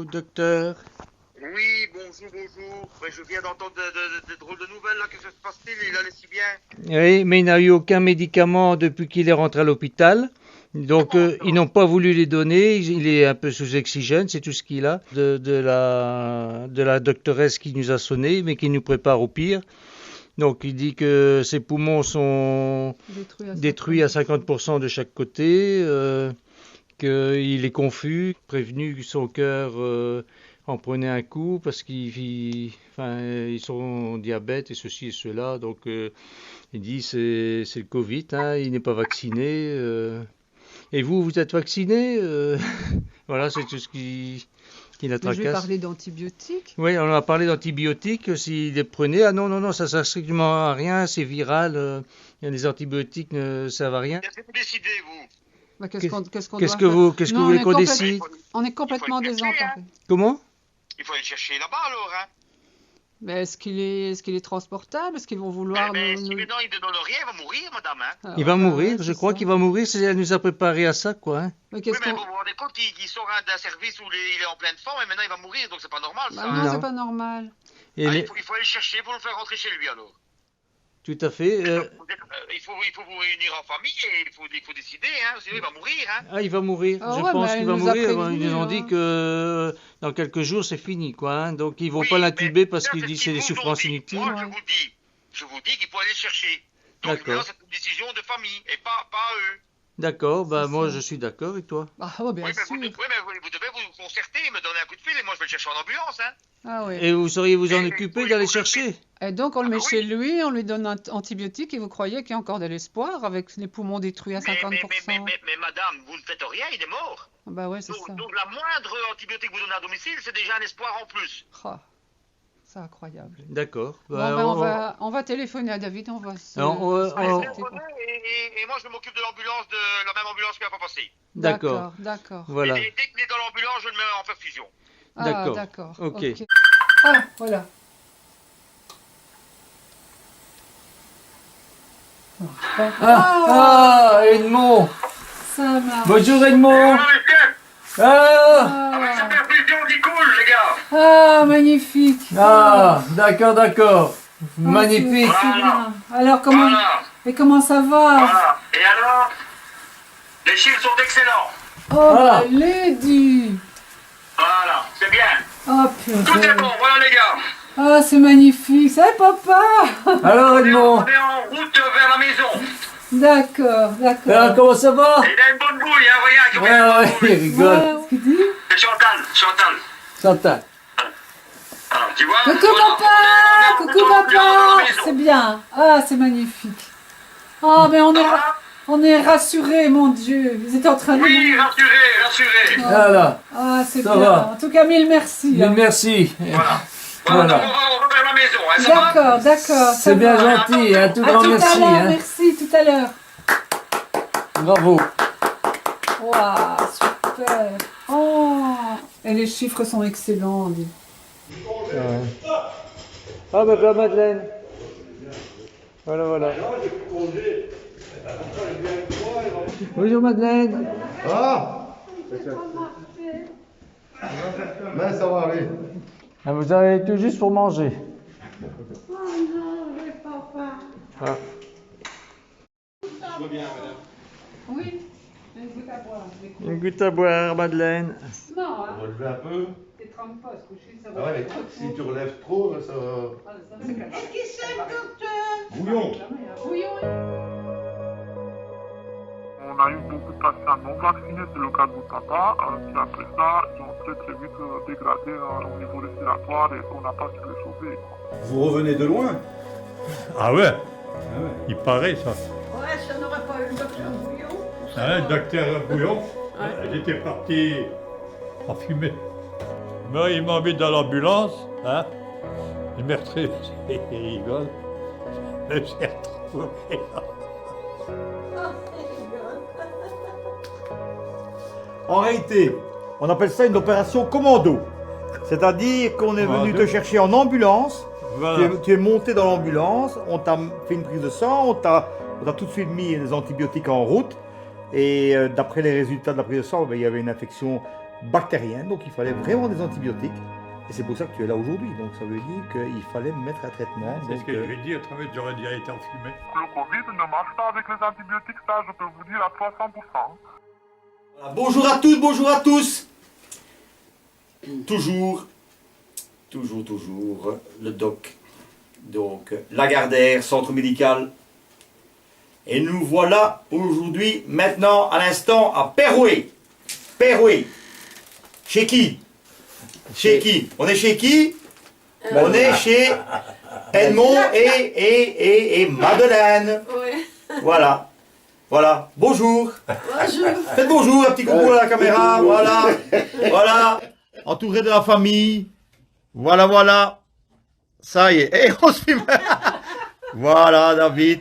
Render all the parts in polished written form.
Allô, docteur? Oui, bonjour. Ouais, je viens d'entendre de drôles de nouvelles là. Qu'est-ce qui se passe-t-il? Il allait si bien. Oui, mais il n'a eu aucun médicament depuis qu'il est rentré à l'hôpital. Donc, ils n'ont pas voulu les donner. Il est un peu sous oxygène, c'est tout ce qu'il a. De la doctoresse qui nous a sonné, mais qui nous prépare au pire. Donc, il dit que ses poumons sont détruits à 50% de chaque côté, qu'il est confus, prévenu que son cœur en prenait un coup parce qu'ils sont diabète et ceci et cela. Donc, il dit c'est le Covid, hein, il n'est pas vacciné. Et vous êtes vacciné? Voilà, c'est tout ce qui la Mais je vais tracasse. parler d'antibiotiques. Oui, on a parlé d'antibiotiques, s'il les prenait. Ah non, ça sert strictement à rien, c'est viral. Il y a des antibiotiques, ne servent à rien. Qu'est-ce que vous décidez, vous? Bah, Qu'est-ce doit que faire vous Non, voulez qu'on décide? On est complètement Il faut le chercher, désemparés. Comment? Il faut aller le chercher là-bas alors, hein. Mais est-ce qu'il est transportable? Est-ce qu'ils vont vouloir Mais nous... si maintenant il ne donne rien, il va mourir, madame, hein. Ah, Il va bah mourir, ouais, je c'est crois ça. qu'il va mourir, elle nous a préparé à ça, quoi. Hein. Mais Oui, qu'est-ce mais qu'on... vous vous rendez compte qu'il sort d'un service où il est en pleine forme et maintenant il va mourir, donc c'est pas normal ça. Bah hein. non, Non. c'est pas normal. Et Ah, il faut aller le chercher pour le faire rentrer chez lui alors. Tout à fait. Il faut vous réunir en famille et il faut décider, hein, sinon il va mourir, hein. Ah, il va mourir. Ah Je ouais, pense mais qu'il elle va nous a mourir. prévenus, Ils nous ont hein. dit que dans quelques jours, c'est fini, quoi. Hein. Donc, ils vont Oui, pas l'intuber mais parce ça, qu'ils c'est disent ce c'est des qu'ils vous ont souffrances dit. inutiles. Moi, Ouais. je vous dis qu'il faut aller le chercher. Donc D'accord. maintenant, c'est une décision de famille et pas eux. D'accord, bah C'est moi ça. je suis d'accord, et toi? Ah ouais, bien Oui, mais sûr. vous devez vous concerter, me donner un coup de fil et moi je vais le chercher en ambulance, hein. Ah oui. Et vous sauriez vous en Et- occuper oui, d'aller oui. chercher? Et donc on le Ah met bah chez oui. lui, on lui donne un antibiotique et vous croyez qu'il y a encore de l'espoir avec les poumons détruits à 50%? Mais madame, vous ne faites rien, il est mort. Ah bah ouais, c'est ça. Donc la moindre antibiotique que vous donnez à domicile, c'est déjà un espoir en plus. Ah, c'est incroyable. D'accord. Bon, Bah, ben, on va téléphoner à David, on va se... Alors, se Allez, concerter. téléphonez et moi je m'occupe de l'ambulance, de la même ambulance qui va pas passer. D'accord. D'accord. Voilà. Et dès qu'il est dans l'ambulance, je le mets en perfusion. Ah, D'accord. d'accord. Ok. Ah, voilà. Edmond! Ça marche. Bonjour Edmond! Ah! Avec sa perfusion qui coule, les gars. Ah, magnifique. D'accord. Magnifique! C'est bien. Alors, comment... Voilà. Et comment ça va? Voilà. Et alors, les chiffres sont excellents. Oh, Ah. Lady. Voilà, c'est bien. Oh, Tout purée. est bon, voilà les gars. Ah, c'est magnifique. Ça va, papa? Alors On est Edmond! en route vers la maison. D'accord. Comment ça va? Et il a une bonne bouille, hein, regarde. Qui a une bonne il bouille. rigole. Ouais, ce qu'il dit? C'est Chantal. Chantal. Alors, tu vois, Coucou voilà, papa! on est en Coucou route vers papa! la maison. C'est bien. Ah, c'est magnifique. Ah, mais on est rassurés, mon Dieu. Ils étaient en train de... Oui, rassurez. Voilà. Ah, c'est Ça bien. va. En tout cas, mille merci. hein. Merci. Voilà. Voilà. Donc, on va vers la maison, hein, ça va? D'accord. C'est ça bien va. gentil, hein, tout À grand tout à merci. l'heure, Hein. merci, tout à l'heure. Bravo. Waouh, super. Oh, et les chiffres sont excellents. dis. Ah, ma Claire Madeleine. Voilà. Bonjour Madeleine. Ah mais ça va aller. Ah, vous avez tout juste pour manger. Ah. Oui, une goutte à boire. Une goutte à boire, Madeleine. Non, hein, Relever un peu. t'es trempe pas, se coucher, ça Ah va. ouais, mais si tu relèves trop, ça va. Qui c'est le docteur? Bouillon. Bouillon. On a eu beaucoup de patients non vaccinés, c'est le cas de votre papa. Puis après ça, ils ont très vite dégradé au niveau respiratoire et on n'a pas su les sauver. Vous revenez de loin? Ah ouais, il paraît ça. Ouais, ça n'aurait pas eu le docteur Bouillon. Hein, docteur Bouillon, j'étais parti en fumée. Mais il m'a mis dans l'ambulance, hein. Il m'a retrouvé, il rigole. Je me suis retrouvé là. En réalité, on appelle ça une opération commando. C'est-à-dire qu'on est venu te chercher en ambulance, Voilà. tu es monté dans l'ambulance, on t'a fait une prise de sang, on t'a tout de suite mis des antibiotiques en route. Et d'après les résultats de la prise de sang, il y avait une infection bactérienne, donc il fallait vraiment des antibiotiques. Et c'est pour ça que tu es là aujourd'hui. Donc ça veut dire qu'il fallait mettre un traitement. C'est ce Donc, que je vais dire, autrement j'aurais déjà été enfumé. Le Covid ne marche pas avec les antibiotiques, ça je peux vous dire à 300%. voilà. Bonjour à toutes, bonjour à tous. Toujours, le doc. Donc, Lagardère, centre médical. Et nous voilà aujourd'hui, maintenant, à l'instant, à Perouet. Perouet. Chez qui? Chez qui? On est chez qui? On est chez Edmond et Madeleine. Oui. Voilà. Voilà. Bonjour. Bonjour. Faites bonjour, un petit coucou à la caméra. Voilà. Voilà. Entouré de la famille. Voilà, voilà. Ça y est. Et on se filme. Voilà, David.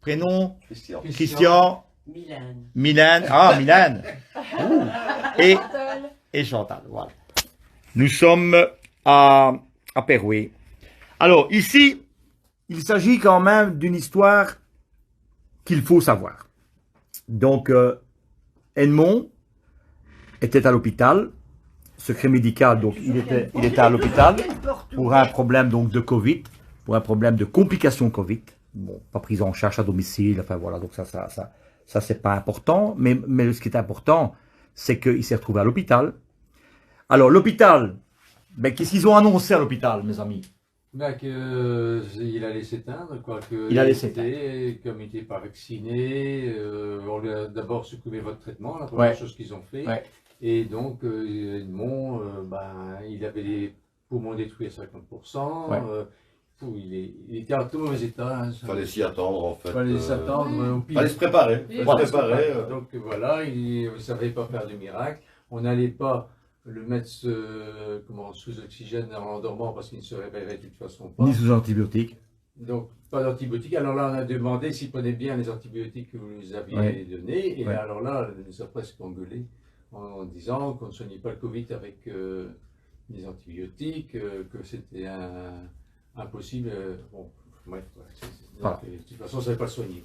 Prénom? Christian. Mylène. Ah, Mylène. Ouh. Et Chantal. Voilà. Nous sommes à Perouet. Alors, ici, il s'agit quand même d'une histoire qu'il faut savoir. Donc, Edmond était à l'hôpital, secret médical, donc il était à l'hôpital pour un problème donc de Covid, pour un problème de complications Covid. Bon, pas prise en charge à domicile, enfin voilà, donc ça c'est pas important, mais ce qui est important, c'est qu'il s'est retrouvé à l'hôpital. Alors, l'hôpital, ben, qu'est-ce qu'ils ont annoncé à l'hôpital, mes amis? Ben, qu'il allait s'éteindre, quoi. Il allait s'éteindre. Comme il n'était pas vacciné, on lui a d'abord supprimé votre traitement, la première chose qu'ils ont fait. Ouais. Et donc, Edmond, il avait les poumons détruits à 50%. Ouais. Il était en tout mauvais état. Hein, Fallait s'y attendre en fait. Fallait s'attendre au pire. Fallait se préparer. Voilà. Se préparer. Donc voilà, il ne savait pas faire de miracle. On n'allait pas le mettre sous oxygène en dormant parce qu'il ne se réveillerait de toute façon pas. Ni sous antibiotiques. Donc pas d'antibiotiques. Alors là, on a demandé s'il prenait bien les antibiotiques que vous nous aviez donnés. Et alors là, il nous a presque engueulé en disant qu'on ne soignait pas le Covid avec des antibiotiques, que c'était impossible. Bon, bref, Voilà. de toute façon, on ne savait pas le soigner.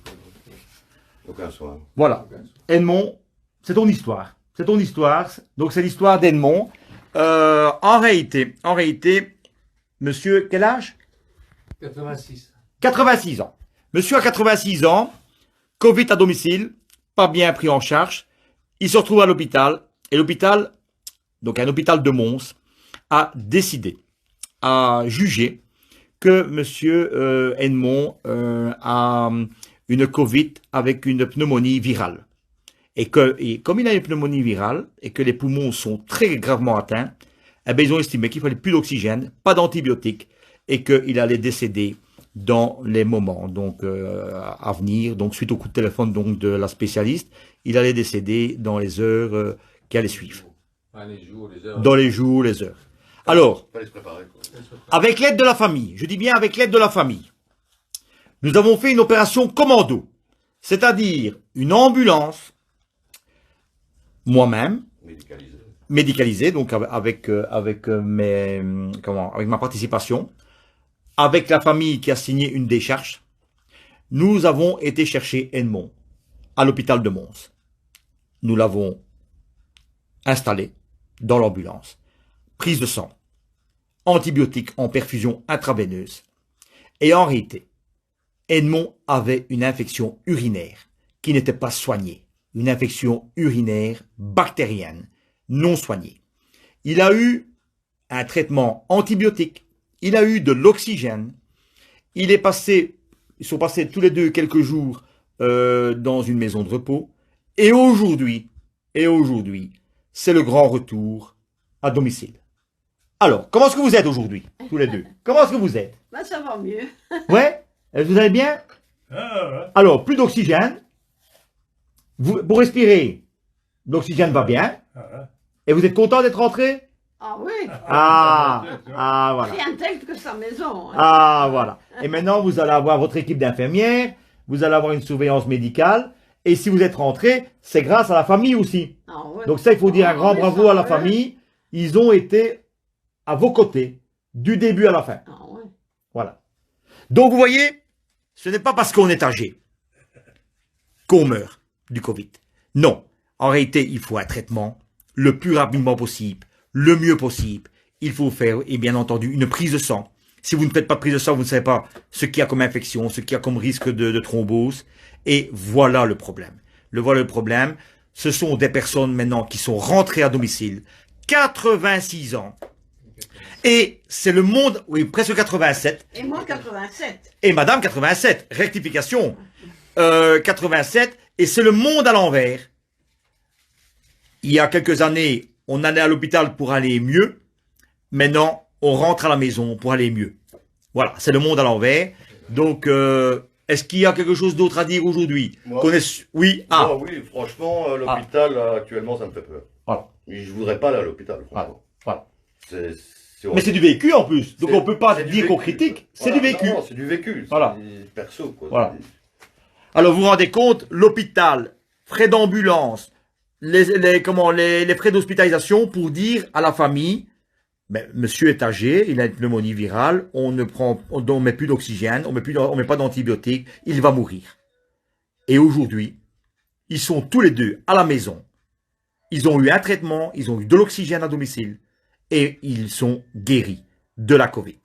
Aucun soin. Voilà. Edmond, c'est ton histoire. C'est ton histoire. Donc, c'est l'histoire d'Edmond. En réalité, monsieur, quel âge? 86. 86 ans. Monsieur a 86 ans, Covid à domicile, pas bien pris en charge. Il se retrouve à l'hôpital. Et l'hôpital, donc un hôpital de Mons, a décidé, a jugé que monsieur Edmond a une Covid avec une pneumonie virale. Et comme il a une pneumonie virale et que les poumons sont très gravement atteints, eh bien, ils ont estimé qu'il fallait plus d'oxygène, pas d'antibiotiques et qu'il allait décéder dans les moments donc à venir. Donc suite au coup de téléphone donc de la spécialiste, il allait décéder dans les heures qui allaient suivre. Les jours, les heures. Dans les jours, les heures. Alors, Fallait se préparer. Quoi. avec l'aide de la famille, je dis bien avec l'aide de la famille, nous avons fait une opération commando, c'est-à-dire une ambulance, moi-même, médicalisée, donc avec ma participation, avec la famille qui a signé une décharge, nous avons été chercher Edmond à l'hôpital de Mons. Nous l'avons installé dans l'ambulance. Prise de sang, antibiotiques en perfusion intraveineuse. Et en réalité, Edmond avait une infection urinaire qui n'était pas soignée. Une infection urinaire bactérienne non soignée. Il a eu un traitement antibiotique. Il a eu de l'oxygène. Ils sont passés tous les deux quelques jours dans une maison de repos. Et aujourd'hui, c'est le grand retour à domicile. Alors, comment est-ce que vous êtes aujourd'hui, tous les deux? Comment est-ce que vous êtes? Ça va mieux. Ouais? Vous allez bien? Alors, plus d'oxygène. Pour respirer, l'oxygène va bien. Et vous êtes content d'être rentré? Ah oui. Voilà. Rien tel que sa maison. Hein. Ah, voilà. Et maintenant, vous allez avoir votre équipe d'infirmières, vous allez avoir une surveillance médicale, et si vous êtes rentré, c'est grâce à la famille aussi. Ah ouais. Donc ça, il faut dire un grand oui, bravo ça, à la ouais. famille. Ils ont été à vos côtés, du début à la fin. Ah ouais. Voilà. Donc vous voyez, ce n'est pas parce qu'on est âgé qu'on meurt du Covid. Non. En réalité, il faut un traitement, le plus rapidement possible, le mieux possible. Il faut faire, et bien entendu, une prise de sang. Si vous ne faites pas de prise de sang, vous ne savez pas ce qu'il y a comme infection, ce qu'il y a comme risque de thrombose. Et voilà le problème. Voilà le problème. Ce sont des personnes maintenant qui sont rentrées à domicile, 86 ans. Et c'est le monde, oui, presque 87. Et moi, 87. Et madame, 87. Rectification. 87. Et c'est le monde à l'envers. Il y a quelques années, on allait à l'hôpital pour aller mieux. Maintenant, on rentre à la maison pour aller mieux. Voilà, c'est le monde à l'envers. Donc, est-ce qu'il y a quelque chose d'autre à dire aujourd'hui? Oui. Moi, oui, franchement, l'hôpital, actuellement, ça me fait peur. Voilà. Je voudrais pas aller à l'hôpital, franchement. Voilà. Mais c'est du vécu en plus. Donc, on peut pas dire qu'on critique. C'est du vécu. Non, c'est du vécu. Voilà. Perso, quoi. Voilà. Alors, vous vous rendez compte, l'hôpital, frais d'ambulance, les frais d'hospitalisation pour dire à la famille, ben, monsieur est âgé, il a une pneumonie virale, on met plus d'oxygène, on met pas d'antibiotiques, il va mourir. Et aujourd'hui, ils sont tous les deux à la maison. Ils ont eu un traitement, ils ont eu de l'oxygène à domicile et ils sont guéris de la Covid.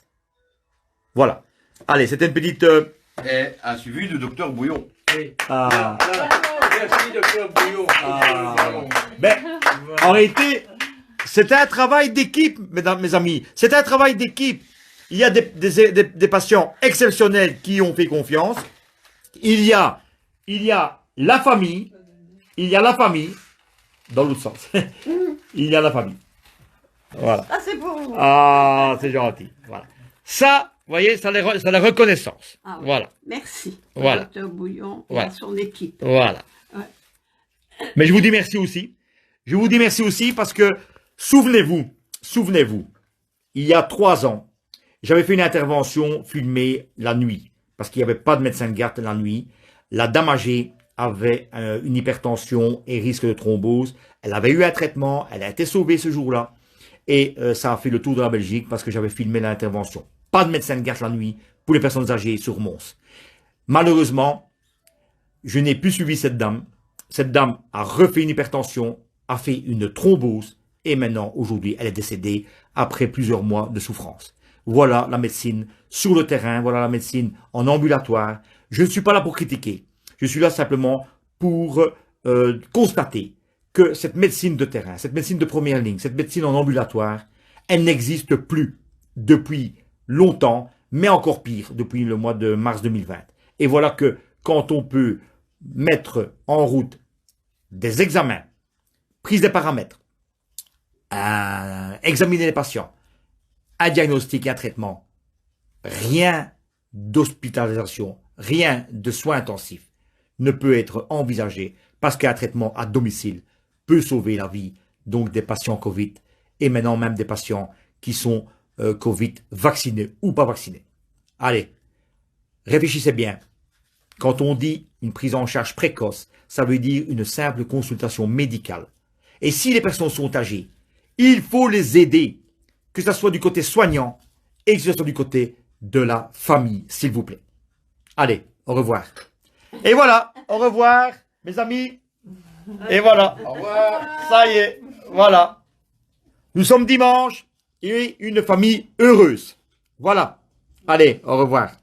Voilà. Allez, c'était une petite... Et un suivi du docteur Bouillon. Ah. Merci, docteur Bouillon. Ben, en réalité, c'est un travail d'équipe, mesdames, mes amis. C'est un travail d'équipe. Il y a des patients exceptionnels qui ont fait confiance. Il y a la famille. Il y a la famille. Dans l'autre sens. Il y a la famille. Voilà. Ah, c'est pour vous. Ah, c'est gentil. Voilà. Ça, vous voyez, c'est la reconnaissance. Ah, oui. Voilà. Merci. Voilà. Docteur Bouillon et Voilà. à son équipe. Voilà. Ouais. Mais je vous dis merci aussi. Je vous dis merci aussi parce que, souvenez-vous, il y a 3 ans, j'avais fait une intervention filmée la nuit, parce qu'il n'y avait pas de médecin de garde la nuit. La dame âgée avait une hypertension et risque de thrombose. Elle avait eu un traitement, elle a été sauvée ce jour-là. Et ça a fait le tour de la Belgique parce que j'avais filmé l'intervention. Pas de médecin de garde la nuit pour les personnes âgées sur Mons. Malheureusement, je n'ai plus suivi cette dame. Cette dame a refait une hypertension, a fait une thrombose et maintenant, aujourd'hui, elle est décédée après plusieurs mois de souffrance. Voilà la médecine sur le terrain, voilà la médecine en ambulatoire. Je ne suis pas là pour critiquer. Je suis là simplement pour constater que cette médecine de terrain, cette médecine de première ligne, cette médecine en ambulatoire, elle n'existe plus depuis longtemps, mais encore pire depuis le mois de mars 2020. Et voilà que quand on peut mettre en route des examens, prise des paramètres, examiner les patients, un diagnostic et un traitement, rien d'hospitalisation, rien de soins intensifs ne peut être envisagé parce qu'un traitement à domicile peut sauver la vie donc des patients Covid et maintenant même des patients qui sont Covid vaccinés ou pas vaccinés. Allez, réfléchissez bien. Quand on dit une prise en charge précoce, ça veut dire une simple consultation médicale. Et si les personnes sont âgées, il faut les aider, que ce soit du côté soignant et que ce soit du côté de la famille, s'il vous plaît. Allez, au revoir. Et voilà, au revoir, mes amis. Et voilà, Au revoir. ça y est, voilà. Nous sommes dimanche et une famille heureuse. Voilà. Allez, au revoir.